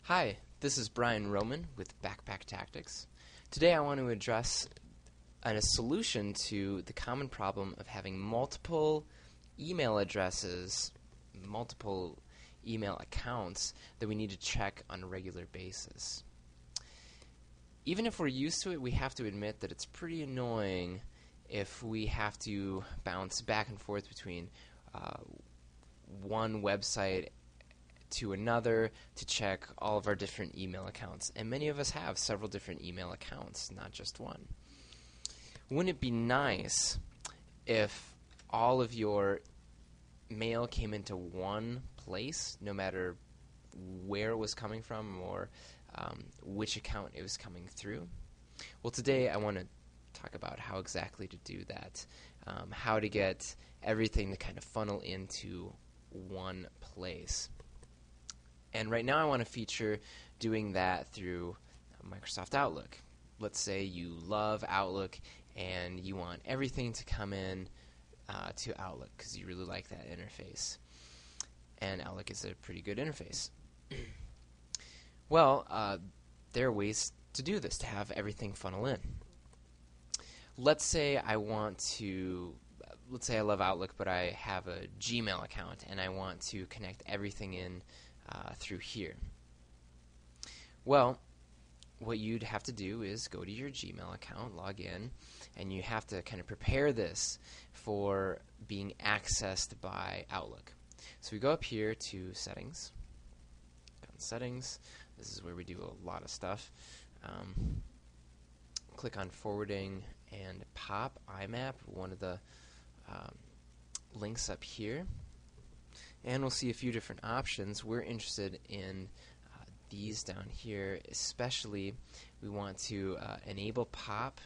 Hi, this is Brian Roman with Backpack Tactics. Today I want to address a solution to the common problem of having multiple email addresses, multiple email accounts that we need to check on a regular basis. Even if we're used to it, we have to admit that it's pretty annoying if we have to bounce back and forth between one website to another to check all of our different email accounts. And many of us have several different email accounts, not just one. Wouldn't it be nice if all of your mail came into one place, no matter where it was coming from or which account it was coming through? Well, today I want to talk about how exactly to do that, how to get everything to kind of funnel into one place. And right now I want to feature doing that through Microsoft Outlook. Let's say you love Outlook and you want everything to come in to Outlook because you really like that interface. And Outlook is a pretty good interface. Well, there are ways to do this, to have everything funnel in. Let's say I love Outlook, but I have a Gmail account and I want to connect everything in through here. Well, what you'd have to do is go to your Gmail account, log in, and you have to kind of prepare this for being accessed by Outlook. So we go up here to Settings. On Settings, this is where we do a lot of stuff. Click on Forwarding and POP IMAP, one of the links up here. And we'll see a few different options. We're interested in these down here. Especially, we want to enable POP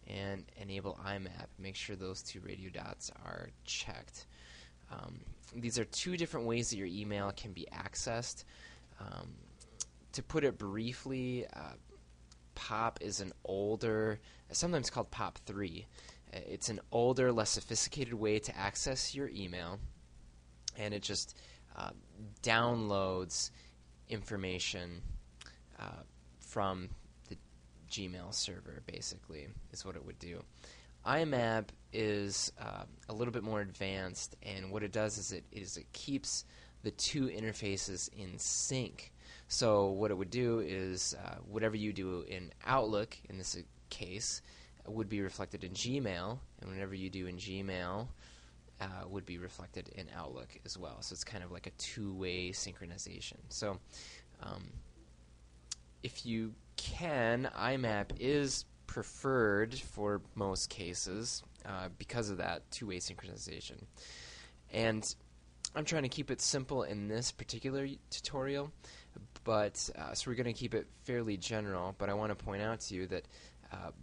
and enable IMAP. Make sure those two radio dots are checked. These are two different ways that your email can be accessed. To put it briefly, POP is an older, sometimes called POP3. It's an older, less sophisticated way to access your email. And it just downloads information from the Gmail server, basically, is what it would do. IMAP is a little bit more advanced, and what it does is it keeps the two interfaces in sync. So what it would do is whatever you do in Outlook, in this case, would be reflected in Gmail, and whatever you do in Gmail would be reflected in Outlook as well. So it's kind of like a two-way synchronization. So if you can, IMAP is preferred for most cases because of that two-way synchronization. And I'm trying to keep it simple in this particular tutorial, but so we're going to keep it fairly general, but I want to point out to you that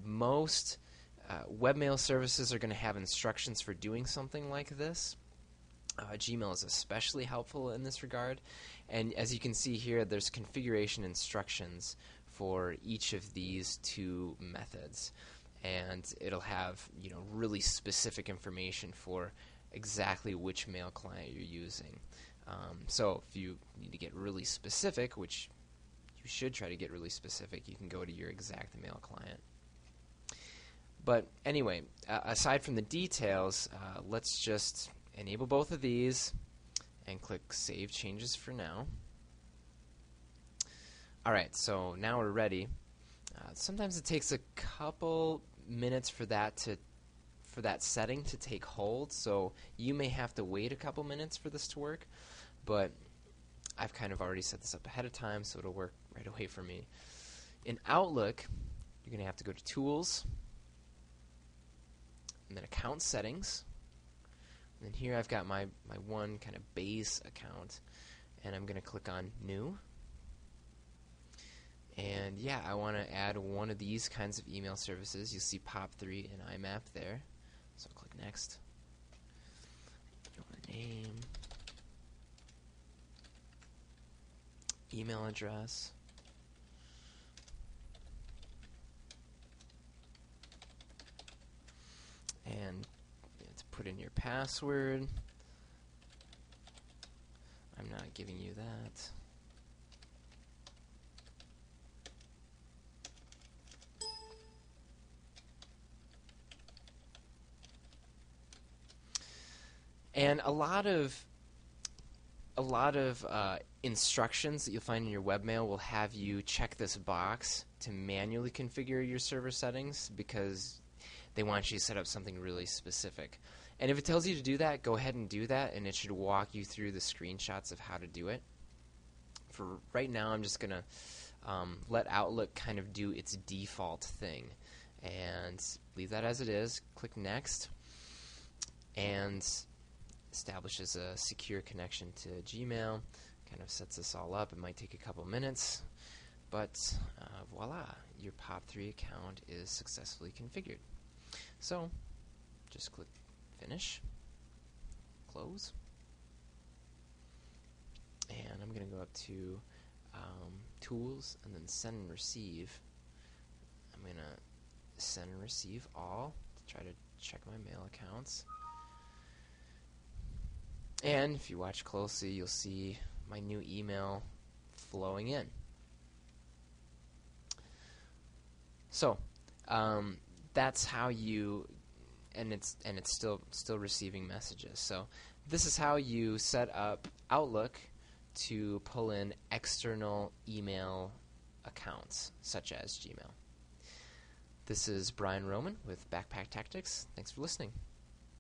most webmail services are going to have instructions for doing something like this. Gmail is especially helpful in this regard. And as you can see here, there's configuration instructions for each of these two methods. And it'll have, really specific information for exactly which mail client you're using. So if you need to get really specific, which you should try to get really specific, you can go to your exact mail client. But anyway, aside from the details, let's just enable both of these and click Save Changes for now. Alright, so now we're ready. Sometimes it takes a couple minutes for that setting to take hold, so you may have to wait a couple minutes for this to work, but I've kind of already set this up ahead of time, so it'll work right away for me. In Outlook, you're going to have to go to Tools, and then Account Settings. And then here I've got my one kind of base account, and I'm going to click on New. And yeah, I want to add one of these kinds of email services. You'll see POP3 and IMAP there. So I'll click Next. Name, email address, and to put in your password. I'm not giving you that. And a lot of instructions that you'll find in your webmail will have you check this box to manually configure your server settings because they want you to set up something really specific. And if it tells you to do that, go ahead and do that, and it should walk you through the screenshots of how to do it. For right now, I'm just going to let Outlook kind of do its default thing and leave that as it is. Click Next, and establishes a secure connection to Gmail. Kind of sets this all up. It might take a couple minutes, but voila, your POP3 account is successfully configured. So just click Finish, Close, and I'm going to go up to Tools and then Send and Receive. I'm going to send and receive all to try to check my mail accounts. And if you watch closely, you'll see my new email flowing in. So that's how you, and it's still receiving messages. So this is how you set up Outlook to pull in external email accounts such as Gmail. This is Brian Roman with Backpack Tactics. Thanks for listening.